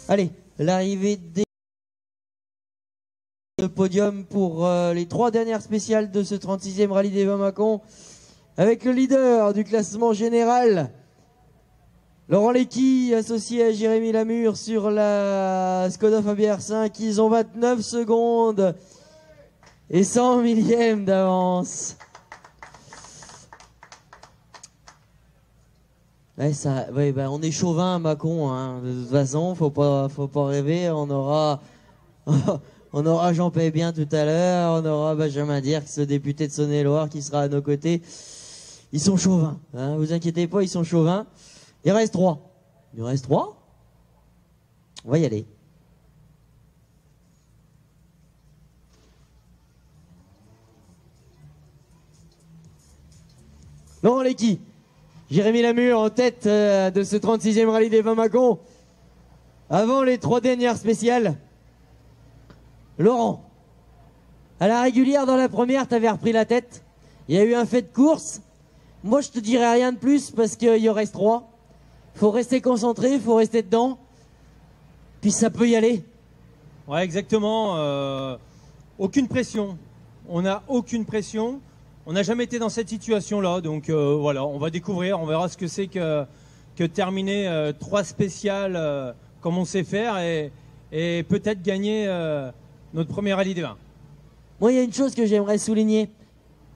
Allez, l'arrivée des podiums pour les 3 dernières spéciales de ce 36e rallye des Vins-Mâcon, avec le leader du classement général, Laurent Lecky, associé à Jérémy Lamure sur la Skoda Fabia R5. Ils ont 29 secondes et 100 millièmes d'avance. Ouais, on est chauvin à Mâcon, hein. De toute façon, faut pas rêver. On aura Jean Paye-Bien tout à l'heure, on aura Benjamin Dirks, ce député de Saône-et-Loire, qui sera à nos côtés. Ils sont chauvins, hein, vous inquiétez pas, ils sont chauvins. Il reste 3. Il reste 3. On va y aller. Laurent Lecky, Jérémy Lamure en tête de ce 36e rallye des Vins-Mâcon. Avant les 3 dernières spéciales. Laurent, à la régulière dans la première, t'avais repris la tête. Il y a eu un fait de course. Moi, je te dirais rien de plus parce qu'il en reste 3. Faut rester concentré, faut rester dedans. Puis ça peut y aller. Ouais, exactement. Aucune pression. On n'a aucune pression. On n'a jamais été dans cette situation-là. Donc voilà, on va découvrir. On verra ce que c'est que terminer 3 spéciales comme on sait faire et peut-être gagner notre premier rallye des vins. Moi, il y a une chose que j'aimerais souligner.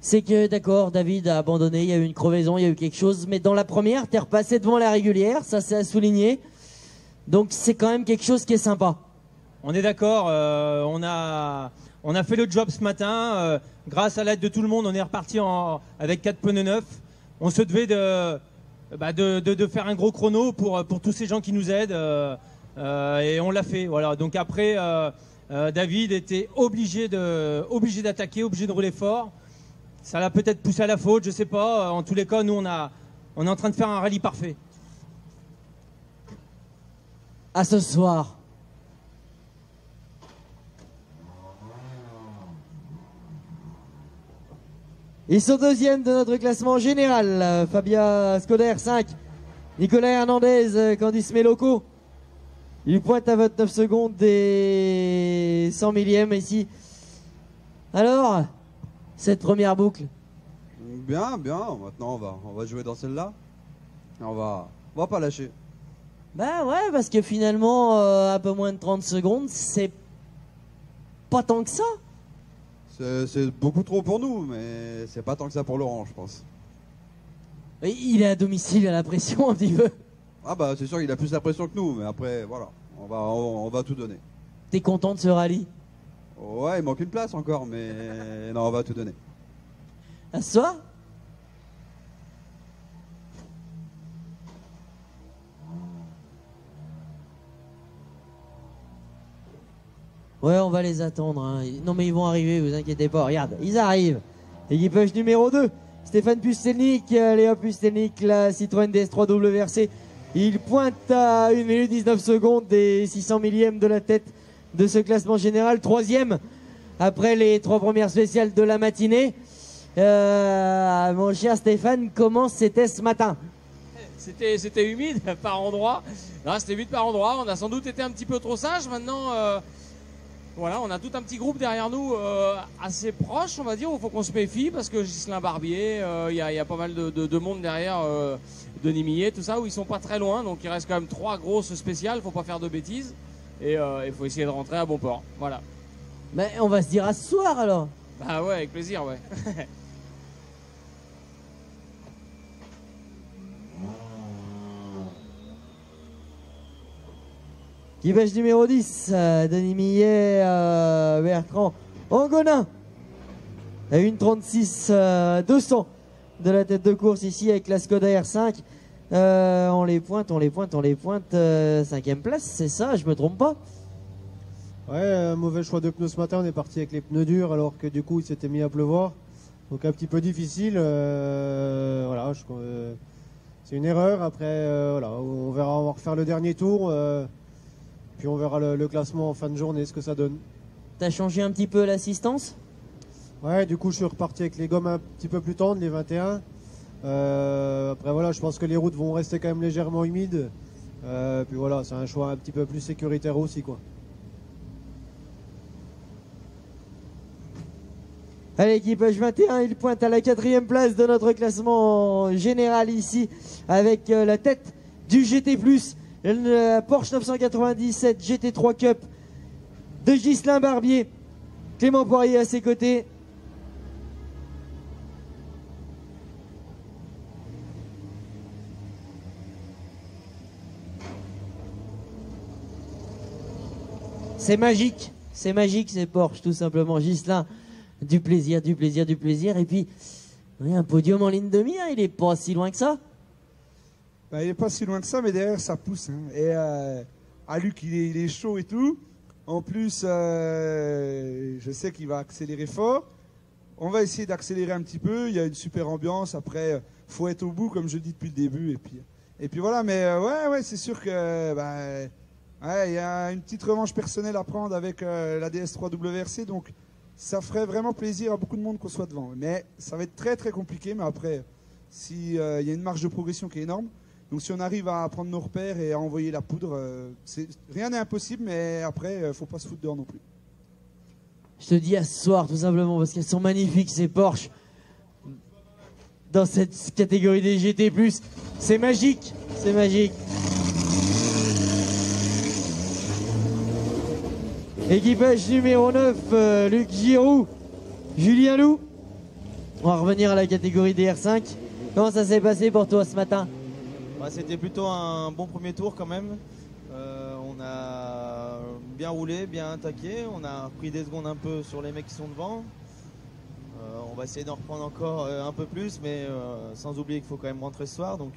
C'est que, d'accord, David a abandonné, il y a eu une crevaison, il y a eu quelque chose. Mais dans la première, t'es repassé devant la régulière, ça c'est à souligner. Donc c'est quand même quelque chose qui est sympa. On est d'accord, on a fait le job ce matin. Grâce à l'aide de tout le monde, on est reparti avec 4 pneus neufs. On se devait de faire un gros chrono pour tous ces gens qui nous aident. Et on l'a fait. Voilà. Donc après, David était obligé d'attaquer, obligé de rouler fort. Ça l'a peut-être poussé à la faute, je sais pas. En tous les cas, nous, on est en train de faire un rallye parfait. À ce soir. Ils sont 2e de notre classement général. Fabia Skoda R5, Nicolas Hernandez, Candice Meloko. Il pointe à 29 secondes et 100 millièmes ici. Alors, cette première boucle. Bien. Maintenant, on va jouer dans celle-là. On va pas lâcher. Bah ouais, parce que finalement, un peu moins de 30 secondes, c'est pas tant que ça. C'est beaucoup trop pour nous, mais c'est pas tant que ça pour Laurent, je pense. Il est à domicile, il a la pression un petit peu. Ah bah c'est sûr qu'il a plus la pression que nous, mais après, voilà, on va tout donner. T'es content de ce rallye? Ouais, il manque une place encore, mais non, on va tout donner. À ce soir? Ouais, on va les attendre, hein. Non mais ils vont arriver, vous inquiétez pas. Regarde, ils arrivent. Équipage numéro 2, Stéphane Pustelnik, Léa Pustelnik, la Citroën DS3 WRC. Il pointe à 1 minute 19 secondes et 600 millièmes de la tête de ce classement général. 3e après les 3 premières spéciales de la matinée. Mon cher Stéphane, comment c'était ce matin? C'était humide par endroits. C'était vite par endroits. On a sans doute été un petit peu trop sage. Maintenant, voilà, on a tout un petit groupe derrière nous assez proche, on va dire, où il faut qu'on se méfie parce que Ghislain Barbier, il y a pas mal de monde derrière, Denis Millet, tout ça, où ils sont pas très loin. Donc il reste quand même 3 grosses spéciales, faut pas faire de bêtises. Et il faut essayer de rentrer à bon port. Voilà. Mais on va se dire à ce soir alors. Bah ouais, avec plaisir, ouais. Équipage numéro 10, Denis Millet, Bertrand Angonin. À 1,36 200 de la tête de course ici avec la Skoda R5. On les pointe. 5e place, c'est ça, je me trompe pas? Ouais, mauvais choix de pneus ce matin. On est parti avec les pneus durs alors que du coup il s'était mis à pleuvoir. Donc un petit peu difficile. Voilà, c'est une erreur. Après, voilà, on verra, on va refaire le dernier tour. Puis on verra le classement en fin de journée, ce que ça donne. T'as changé un petit peu l'assistance? Ouais, du coup je suis reparti avec les gommes un petit peu plus tendres, les 21. Après voilà, je pense que les routes vont rester quand même légèrement humides. Puis voilà, c'est un choix un petit peu plus sécuritaire aussi, quoi. Allez, équipage 21, il pointe à la 4e place de notre classement général ici, avec la tête du GT+, la Porsche 997 GT3 Cup de Ghislain Barbier, Clément Poirier à ses côtés. C'est magique, c'est Porsche tout simplement. Ghislain, du plaisir, du plaisir, du plaisir. Et puis, oui, un podium en ligne de mire, il est pas si loin que ça. Bah, il est pas si loin que ça, mais derrière ça pousse. Hein. Et Luc, il est chaud et tout. En plus, je sais qu'il va accélérer fort. On va essayer d'accélérer un petit peu. Il y a une super ambiance. Après, faut être au bout, comme je dis depuis le début. Et puis voilà. Mais ouais, c'est sûr que il y a une petite revanche personnelle à prendre avec la DS3 WRC. Donc, ça ferait vraiment plaisir à beaucoup de monde qu'on soit devant. Mais ça va être très très compliqué. Mais après, il y a une marge de progression qui est énorme. Donc si on arrive à prendre nos repères et à envoyer la poudre, rien n'est impossible, mais après, faut pas se foutre dehors non plus. Je te dis à ce soir, tout simplement, parce qu'elles sont magnifiques, ces Porsche. Dans cette catégorie des GT+, c'est magique, c'est magique. Équipage numéro 9, Luc Giroux, Julien Loup. On va revenir à la catégorie des R5. Comment ça s'est passé pour toi ce matin ? C'était plutôt un bon premier tour quand même. On a bien roulé, bien attaqué. On a pris des secondes un peu sur les mecs qui sont devant. On va essayer d'en reprendre encore un peu plus, mais sans oublier qu'il faut quand même rentrer ce soir. Donc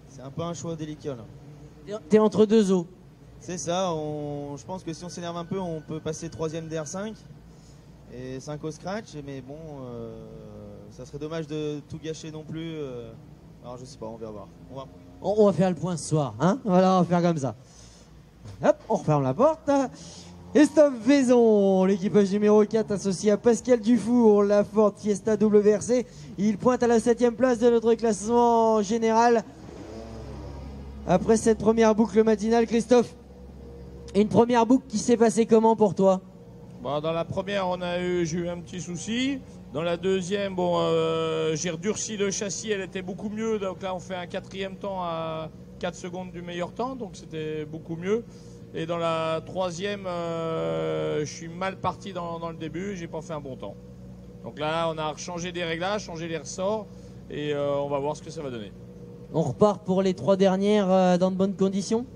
c'est un peu un choix délicat là. T'es entre deux eaux. C'est ça. Je pense que si on s'énerve un peu, on peut passer 3e DR5 et 5 au scratch. Mais bon, ça serait dommage de tout gâcher non plus. Alors je sais pas, on va voir. On va faire le point ce soir, hein. Voilà, on va faire comme ça. Hop, on referme la porte. Estophe Vaison, l'équipage numéro 4 associé à Pascal Dufour, la Ford Fiesta WRC. Il pointe à la 7e place de notre classement général. Après cette première boucle matinale, Christophe, une première boucle qui s'est passée comment pour toi ? Dans la première, j'ai eu un petit souci. Dans la deuxième, j'ai redurci le châssis, elle était beaucoup mieux. Donc là, on fait un 4e temps à 4 secondes du meilleur temps, donc c'était beaucoup mieux. Et dans la 3e, je suis mal parti dans le début, j'ai pas fait un bon temps. Donc là, on a changé des réglages, changé les ressorts, et on va voir ce que ça va donner. On repart pour les 3 dernières dans de bonnes conditions ?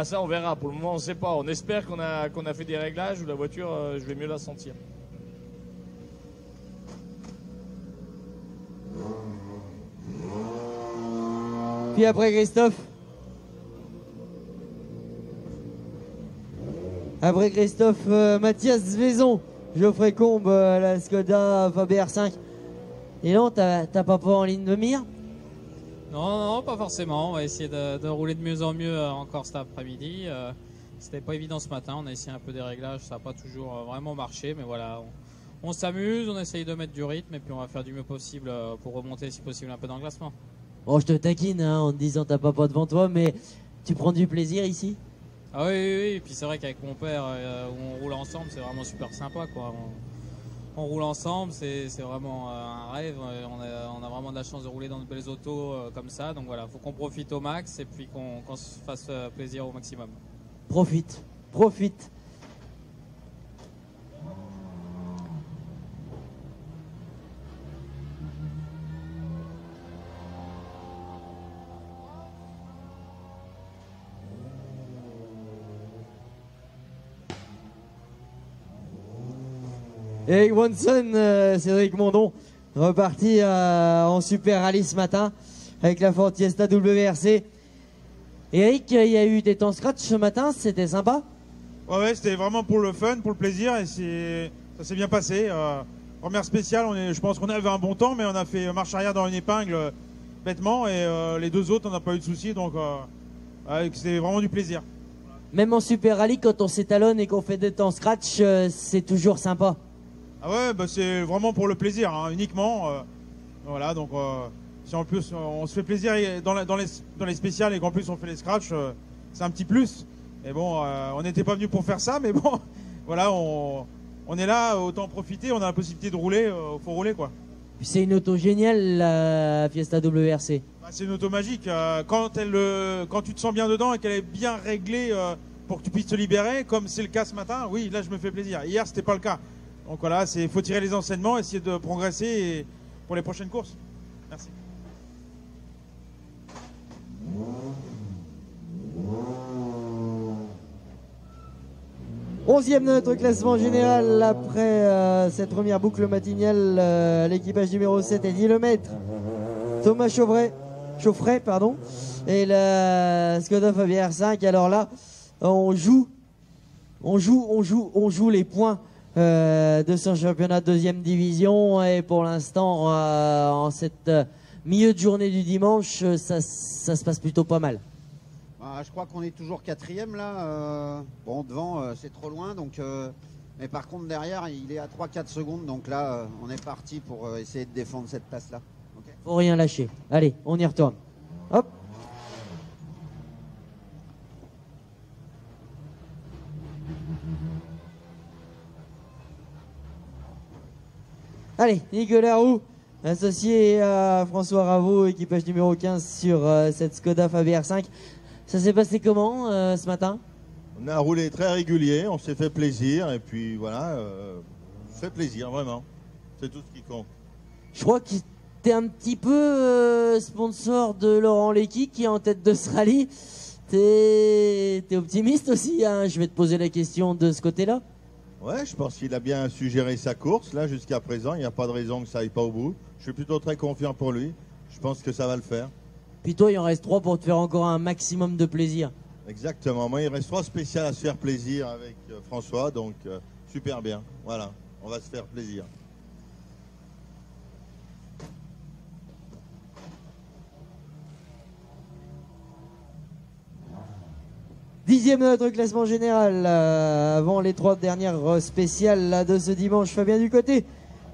Ça, on verra. Pour le moment, on ne sait pas. On espère qu'on a fait des réglages où la voiture, je vais mieux la sentir. Puis après Christophe. Après Christophe, Mathias Vaison, Geoffrey Combe, la Skoda Fabia R5. Et non, t'as pas en ligne de mire ? Non, pas forcément. On va essayer de rouler de mieux en mieux encore cet après-midi. C'était pas évident ce matin. On a essayé un peu des réglages. Ça n'a pas toujours vraiment marché. Mais voilà, on s'amuse, on essaye de mettre du rythme. Et puis on va faire du mieux possible pour remonter si possible un peu dans le classement. Bon, je te taquine en te disant t'as pas devant toi, mais tu prends du plaisir ici ? Ah oui. Et puis c'est vrai qu'avec mon père, où on roule ensemble, c'est vraiment super sympa, quoi. On roule ensemble, c'est vraiment un rêve. On a vraiment de la chance de rouler dans de belles autos comme ça. Donc voilà, faut qu'on profite au max et puis qu'on se fasse plaisir au maximum. Profite. Eric Wanson, Cédric Mondon, reparti en Super Rallye ce matin avec la Ford Fiesta WRC. Eric, il y a eu des temps scratch ce matin, c'était sympa ? Ouais, c'était vraiment pour le fun, pour le plaisir, et ça s'est bien passé. Première spéciale, je pense qu'on avait un bon temps, mais on a fait marche arrière dans une épingle bêtement, et les 2 autres, on n'a pas eu de soucis, donc c'était vraiment du plaisir. Même en Super Rallye, quand on s'étalonne et qu'on fait des temps scratch, c'est toujours sympa. Ah ouais, c'est vraiment pour le plaisir, hein, uniquement. Voilà, donc Si en plus on se fait plaisir dans les spéciales et qu'en plus on fait les scratchs, c'est un petit plus. Et bon, on n'était pas venu pour faire ça, mais bon, voilà, on est là, autant en profiter, on a la possibilité de rouler, faut rouler quoi. C'est une auto géniale, la Fiesta WRC. Bah, c'est une auto magique. Quand tu te sens bien dedans et qu'elle est bien réglée pour que tu puisses te libérer, comme c'est le cas ce matin, oui, là je me fais plaisir. Hier, c'était pas le cas. Donc voilà, faut tirer les enseignements, essayer de progresser pour les prochaines courses. Merci. Onzième de notre classement général après cette première boucle matinale, l'équipage numéro 7 Eddie Lemaitre, Thomas Chauffret, et la Skoda Fabia R5. Alors là, on joue les points de son championnat de deuxième division, et pour l'instant, en cette milieu de journée du dimanche, ça se passe plutôt pas mal. Je crois qu'on est toujours quatrième là. Bon, devant, c'est trop loin. Donc, mais par contre, derrière, il est à 3-4 secondes. Donc là, on est parti pour essayer de défendre cette place-là. Okay. Faut rien lâcher. Allez, on y retourne. Hop. Allez, Nicolas Roux, associé à François Raveau, équipage numéro 15 sur cette Skoda Fabia R5. Ça s'est passé comment ce matin? On a roulé très régulier, on s'est fait plaisir et puis voilà, fait plaisir vraiment. C'est tout ce qui compte. Je crois que t'es un petit peu sponsor de Laurent Lecky qui est en tête de ce rallye. T'es optimiste aussi, hein? Je vais te poser la question de ce côté-là. Ouais, je pense qu'il a bien suggéré sa course là jusqu'à présent. Il n'y a pas de raison que ça aille pas au bout. Je suis plutôt très confiant pour lui. Je pense que ça va le faire. Puis toi, il en reste 3 pour te faire encore un maximum de plaisir. Exactement. Moi, il reste 3 spéciales à se faire plaisir avec François, donc super bien. Voilà, on va se faire plaisir. Dixième de notre classement général, avant les 3 dernières spéciales là, de ce dimanche. Fabien Ducoté,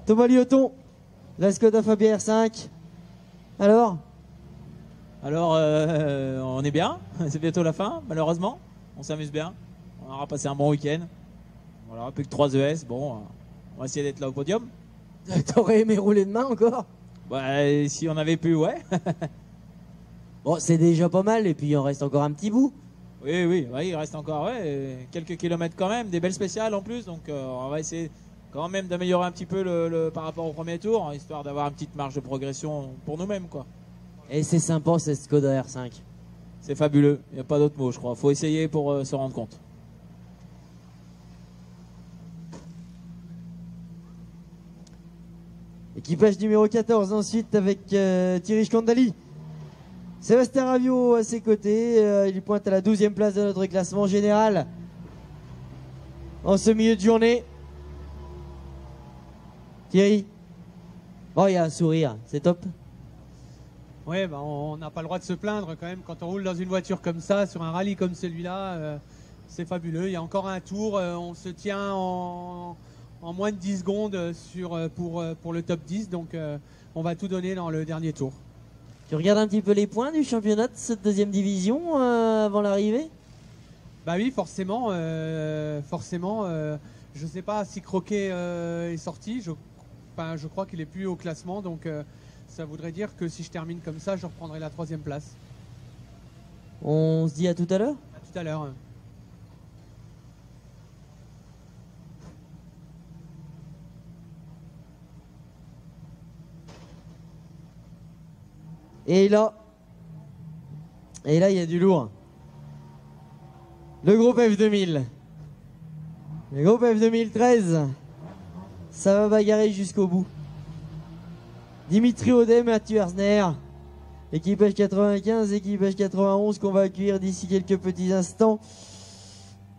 Thomas Lioton, la Skoda Fabia R5. Alors, on est bien, c'est bientôt la fin, malheureusement. On s'amuse bien, on aura passé un bon week-end. Voilà, plus que 3 ES, bon, on va essayer d'être là au podium. T'aurais aimé rouler demain encore? Bah, si on avait pu, ouais. Bon, c'est déjà pas mal, et puis il en reste encore un petit bout. Oui, il reste encore quelques kilomètres quand même, des belles spéciales en plus, donc on va essayer quand même d'améliorer un petit peu par rapport au premier tour, histoire d'avoir une petite marge de progression pour nous-mêmes, quoi. Et c'est sympa cette Skoda R5. C'est fabuleux, il n'y a pas d'autre mot, je crois. Faut essayer pour se rendre compte. Équipage numéro 14 ensuite avec Thierry Scandali. Sébastien Raviot à ses côtés, il pointe à la 12e place de notre classement général en ce milieu de journée. Thierry, oh, il y a un sourire, c'est top. Ouais, bah, on n'a pas le droit de se plaindre quand même quand on roule dans une voiture comme ça, sur un rallye comme celui-là, c'est fabuleux. Il y a encore un tour, on se tient en moins de 10 secondes pour le top 10, donc on va tout donner dans le dernier tour. Tu regardes un petit peu les points du championnat de cette deuxième division avant l'arrivée? Bah oui, forcément. Je sais pas si Croquet est sorti. Je crois qu'il est plus au classement, donc ça voudrait dire que si je termine comme ça, je reprendrai la 3e place. On se dit à tout à l'heure? À tout à l'heure. Et là, il y a du lourd. Le groupe F2000. Le groupe F2013. Ça va bagarrer jusqu'au bout. Dimitri Audet, Mathieu Erzner. Équipage 95, équipage 91 qu'on va accueillir d'ici quelques petits instants.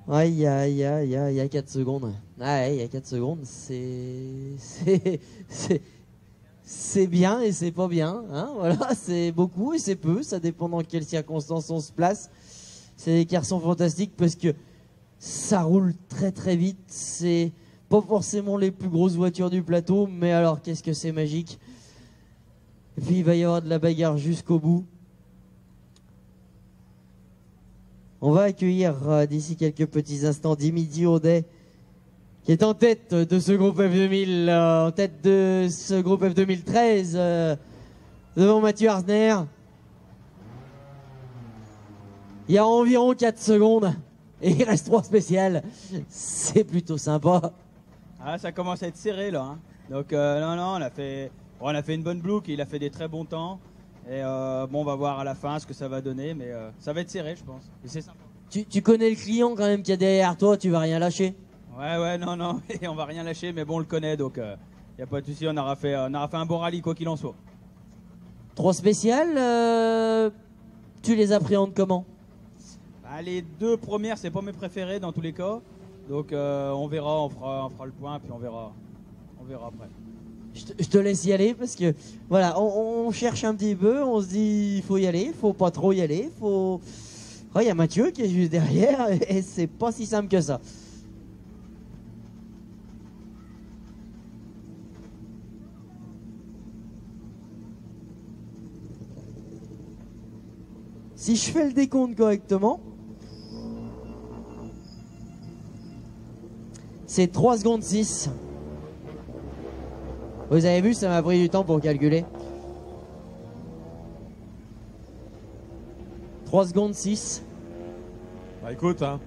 Aïe, il y a 4 secondes. Ouais, il y a 4 secondes. C'est bien et c'est pas bien, hein, voilà, c'est beaucoup et c'est peu, ça dépend dans quelles circonstances on se place. Ces écarts sont fantastiques parce que ça roule très très vite, c'est pas forcément les plus grosses voitures du plateau, mais alors qu'est-ce que c'est magique. Et puis il va y avoir de la bagarre jusqu'au bout. On va accueillir d'ici quelques petits instants Dimitri Audet, qui est en tête de ce groupe F2000, en tête de ce groupe F2013, devant Mathieu Arzner. Il y a environ 4 secondes et il reste 3 spéciales. C'est plutôt sympa. Ah, ça commence à être serré là. Hein. Donc non, on a fait une bonne boucle, il a fait des très bons temps. Et bon, on va voir à la fin ce que ça va donner, mais ça va être serré, je pense. Et c'est sympa. Tu connais le client quand même qui est derrière toi, tu vas rien lâcher. Ouais, non, et on va rien lâcher, mais bon, on le connaît, donc y a pas de souci, on aura fait un bon rallye quoi qu'il en soit. 3 spéciales, tu les appréhendes comment? Bah, les 2 premières, c'est pas mes préférés dans tous les cas, donc on verra, on fera le point, puis on verra après. Je te laisse y aller parce que voilà, on cherche un petit peu, on se dit il faut y aller, il faut pas trop y aller, faut. Oh, il y a Mathieu qui est juste derrière et c'est pas si simple que ça. Si je fais le décompte correctement, c'est 3 secondes 6. Vous avez vu, ça m'a pris du temps pour calculer. 3 secondes 6. Bah écoute, hein,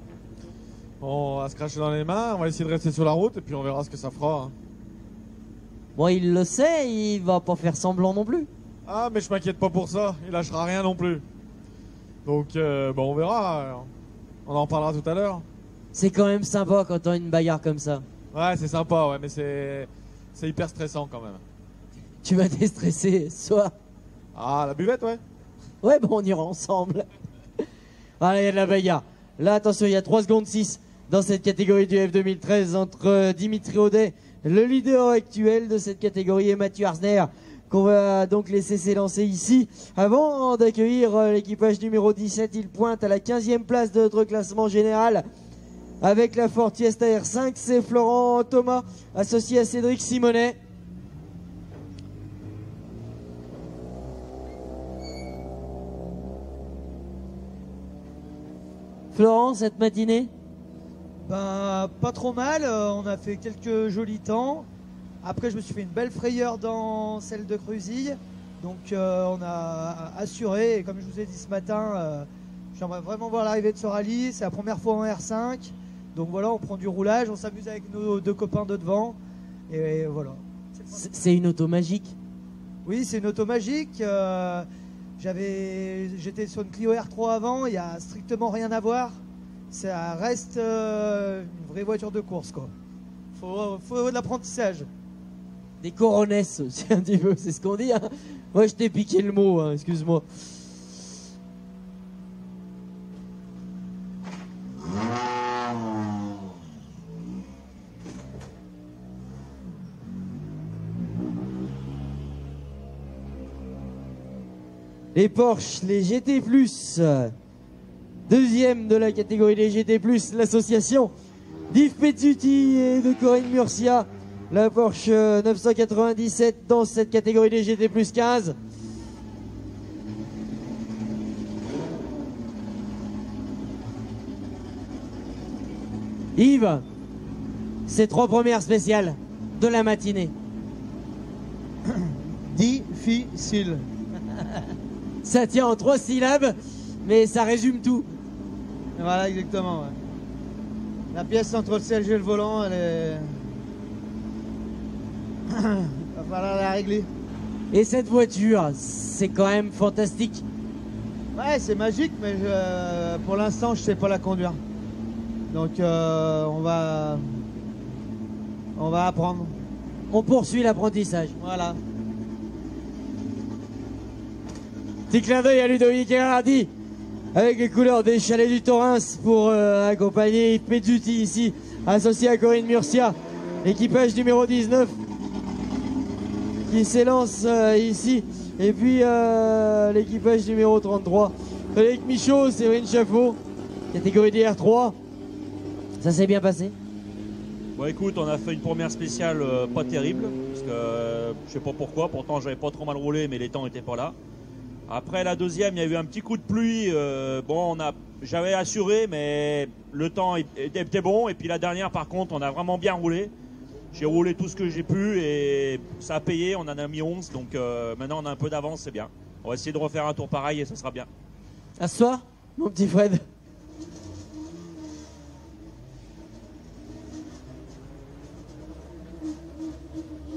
on va se cracher dans les mains, on va essayer de rester sur la route et puis on verra ce que ça fera. Hein. Bon, il le sait, il va pas faire semblant non plus. Ah, mais je m'inquiète pas pour ça, il lâchera rien non plus. Donc, bon, on verra, on en reparlera tout à l'heure. C'est quand même sympa quand on a une bagarre comme ça. Ouais, c'est sympa, ouais, mais c'est hyper stressant quand même. Tu vas déstresser ce soir. Ah, la buvette, ouais. Ouais, bon, on ira ensemble. Voilà, il y a de la bagarre. Là, attention, il y a 3 secondes 6 dans cette catégorie du F2013 entre Dimitri Audet, le leader actuel de cette catégorie, et Mathieu Arzner, qu'on va donc laisser s'élancer ici. Avant d'accueillir l'équipage numéro 17, il pointe à la 15e place de notre classement général avec la Ford Fiesta R5. C'est Florent Thomas, associé à Cédric Simonet. Florent, cette matinée? Ben, pas trop mal, on a fait quelques jolis temps. Après, je me suis fait une belle frayeur dans celle de Cruzille. Donc, on a assuré. Et comme je vous ai dit ce matin, j'aimerais vraiment voir l'arrivée de ce rallye. C'est la première fois en R5. Donc voilà, on prend du roulage, on s'amuse avec nos 2 copains de devant. Et voilà. C'est une auto magique? Oui, c'est une auto magique. J'étais sur une Clio R3 avant, il n'y a strictement rien à voir. Ça reste une vraie voiture de course, quoi. Faut de l'apprentissage. Des coronesses aussi un petit peu, c'est ce qu'on dit. Hein. Moi, je t'ai piqué le mot, hein, excuse-moi. Les Porsche, les GT+, deuxième de la catégorie des GT+, l'association d'Yves Pezzuti et de Corinne Murcia. La Porsche 997 dans cette catégorie des GT+ 15. Yves, ces 3 premières spéciales de la matinée. Difficile. Ça tient en 3 syllabes, mais ça résume tout. Voilà, exactement. Ouais. La pièce entre le siège et le volant, elle est... va falloir la régler. Et cette voiture, c'est quand même fantastique. Ouais, c'est magique, mais pour l'instant, je sais pas la conduire. Donc, on va apprendre. On poursuit l'apprentissage. Voilà. Petit clin d'œil à Ludovic Erardi avec les couleurs des Chalets du Torrens pour accompagner Yves Pezzuti ici, associé à Corinne Murcia. L'équipage numéro 19 qui s'élance ici. Et puis l'équipage numéro 33, Frédéric Michaud, Séverine Chaffot, catégorie DR3. Ça s'est bien passé? Bon écoute, on a fait une première spéciale pas terrible, parce je sais pas pourquoi. Pourtant, j'avais pas trop mal roulé, mais les temps n'étaient pas là. Après la deuxième, il y a eu un petit coup de pluie. J'avais assuré, mais le temps était bon. Et puis la dernière, par contre, on a vraiment bien roulé. J'ai roulé tout ce que j'ai pu et ça a payé. On en a mis 11, donc maintenant on a un peu d'avance, c'est bien. On va essayer de refaire un tour pareil et ça sera bien. À ce soir, mon petit Fred.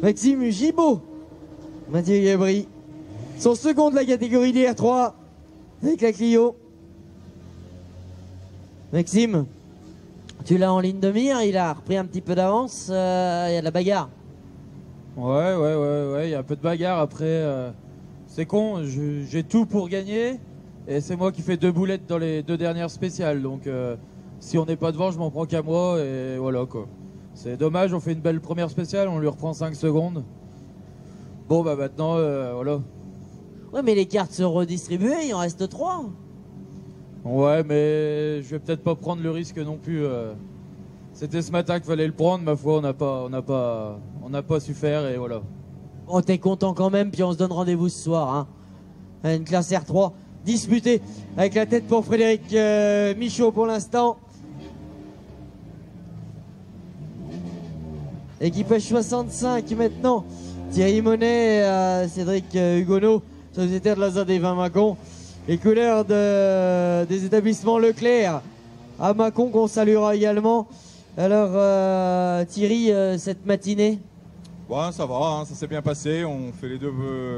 Maxime Gibaud, Mathieu Gabri, son second de la catégorie DR3 avec la Clio. Maxime, tu l'as en ligne de mire, il a repris un petit peu d'avance, il y a de la bagarre. Ouais, il y a un peu de bagarre après. C'est con, j'ai tout pour gagner et c'est moi qui fais 2 boulettes dans les 2 dernières spéciales. Donc si on n'est pas devant, je m'en prends qu'à moi et voilà quoi. C'est dommage, on fait une belle première spéciale, on lui reprend 5 secondes. Bon bah maintenant, voilà. Ouais, mais les cartes sont redistribuées, il en reste 3. Ouais, mais je vais peut-être pas prendre le risque non plus. C'était ce matin qu'il fallait le prendre, ma foi, on n'a pas su faire et voilà. Oh, t'es content quand même, puis on se donne rendez-vous ce soir. Hein. Une classe R3 disputée avec la tête pour Frédéric Michaud pour l'instant. Équipage 65 maintenant. Thierry Monet, Cédric Hugonneau, sociétaire de la ZAD des Vins Mâcon. Les couleurs des établissements Leclerc à Mâcon qu'on saluera également. Alors Thierry, cette matinée? Ouais, ça va, hein, ça s'est bien passé. On fait les deux,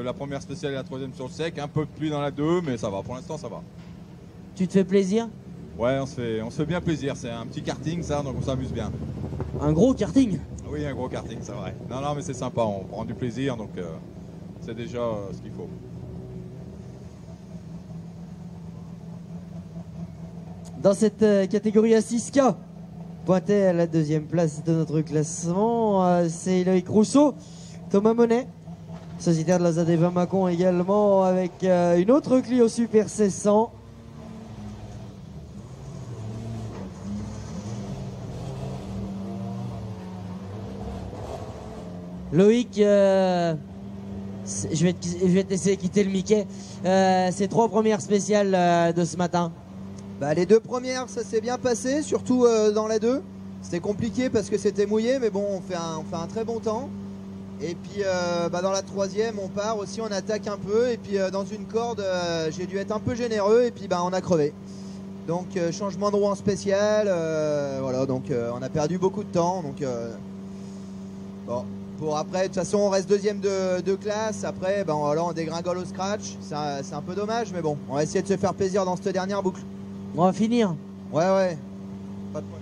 la première spéciale et la troisième sur le sec. Un peu de pluie dans la 2, mais ça va. Pour l'instant, ça va. Tu te fais plaisir? Ouais, on se fait bien plaisir. C'est un petit karting, ça, donc on s'amuse bien. Un gros karting? Oui, un gros karting, c'est vrai. Non, mais c'est sympa. On prend du plaisir, donc c'est déjà ce qu'il faut. Dans cette catégorie A6K, pointé à la 2e place de notre classement, c'est Loïc Rousseau, Thomas Monet, sociétaire de la ZAD des Vins Mâcon également, avec une autre Clio Super 1600. Loïc, je vais te laisser quitter le Mickey. Ces 3 premières spéciales de ce matin. Bah, les 2 premières, ça s'est bien passé, surtout dans la 2. C'était compliqué parce que c'était mouillé, mais bon, on fait un très bon temps. Et puis dans la 3e, on part aussi, on attaque un peu. Et puis dans une corde, j'ai dû être un peu généreux et puis on a crevé. Donc changement de roue en spécial, voilà, donc on a perdu beaucoup de temps. Donc bon. Pour après, de toute façon, on reste 2e de classe. Après, voilà, on dégringole au scratch. C'est un peu dommage, mais bon, on va essayer de se faire plaisir dans cette dernière boucle. On va finir. Ouais. Pas de problème.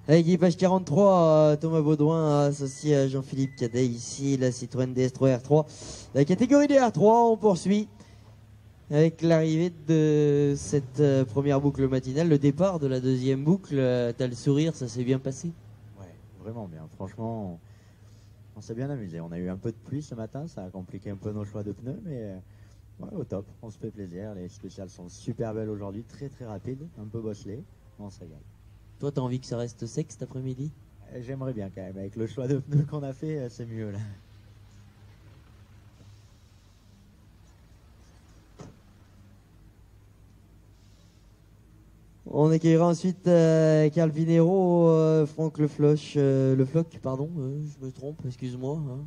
Équipage 43, Thomas Baudouin associé à Jean-Philippe Cadet ici, la Citroën DS3 R3. La catégorie des R3, on poursuit avec l'arrivée de cette première boucle matinale, le départ de la 2e boucle. T'as le sourire, ça s'est bien passé? Ouais, vraiment bien. Franchement, on s'est bien amusé. On a eu un peu de pluie ce matin, ça a compliqué un peu nos choix de pneus, mais ouais, au top. On se fait plaisir. Les spéciales sont super belles aujourd'hui, très très rapides, un peu bosselées. On se régale. Toi, t'as envie que ça reste sec cet après-midi? J'aimerais bien quand même. Avec le choix de pneus qu'on a fait, c'est mieux là. On accueillera ensuite Carl Pinero, Franck Le Floch, Le Floch, pardon, je me trompe, excuse-moi. Hein.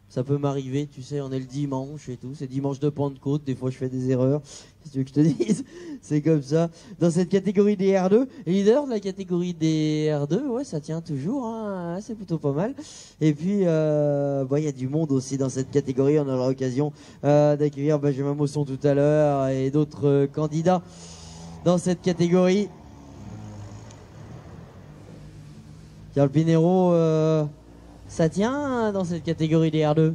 Ça peut m'arriver, tu sais, on est le dimanche et tout. C'est dimanche de Pentecôte, des fois je fais des erreurs. Qu'est-ce que tu veux que je te dise? C'est comme ça. Dans cette catégorie des R2, leader de la catégorie des R2, ouais, ça tient toujours, hein, c'est plutôt pas mal. Et puis, il y a du monde aussi dans cette catégorie. On aura l'occasion d'accueillir Benjamin Mosson tout à l'heure et d'autres candidats dans cette catégorie. Carl Pinero, ça tient dans cette catégorie des R2.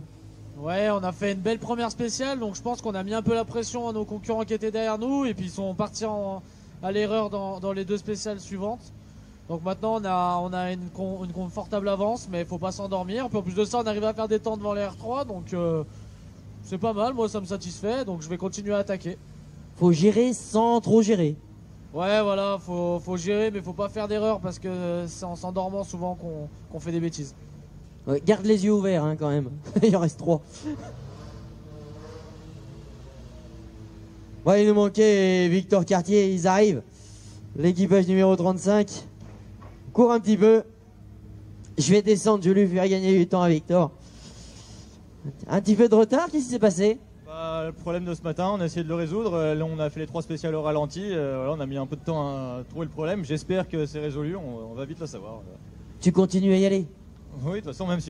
Ouais, on a fait une belle première spéciale, donc je pense qu'on a mis un peu la pression à nos concurrents qui étaient derrière nous, et puis ils sont partis à l'erreur dans les deux spéciales suivantes. Donc maintenant on a une confortable avance, mais il faut pas s'endormir. Puis en plus de ça, on arrive à faire des temps devant les R3, donc c'est pas mal, moi ça me satisfait, donc je vais continuer à attaquer. Faut gérer sans trop gérer. Ouais, voilà, faut gérer, mais faut pas faire d'erreur, parce que c'est en s'endormant souvent qu'on fait des bêtises. Ouais, garde les yeux ouverts hein, quand même. Il en reste 3. Ouais, il nous manquait Victor Cartier, ils arrivent. L'équipage numéro 35. Court un petit peu. Je vais descendre, je vais lui faire gagner du temps à Victor. Un petit peu de retard, qu'est-ce qui s'est passé? Le problème de ce matin, on a essayé de le résoudre. Là, on a fait les 3 spéciales au ralenti. Voilà, on a mis un peu de temps à trouver le problème. J'espère que c'est résolu. On va vite le savoir. Tu continues à y aller? Oui, de toute façon, même si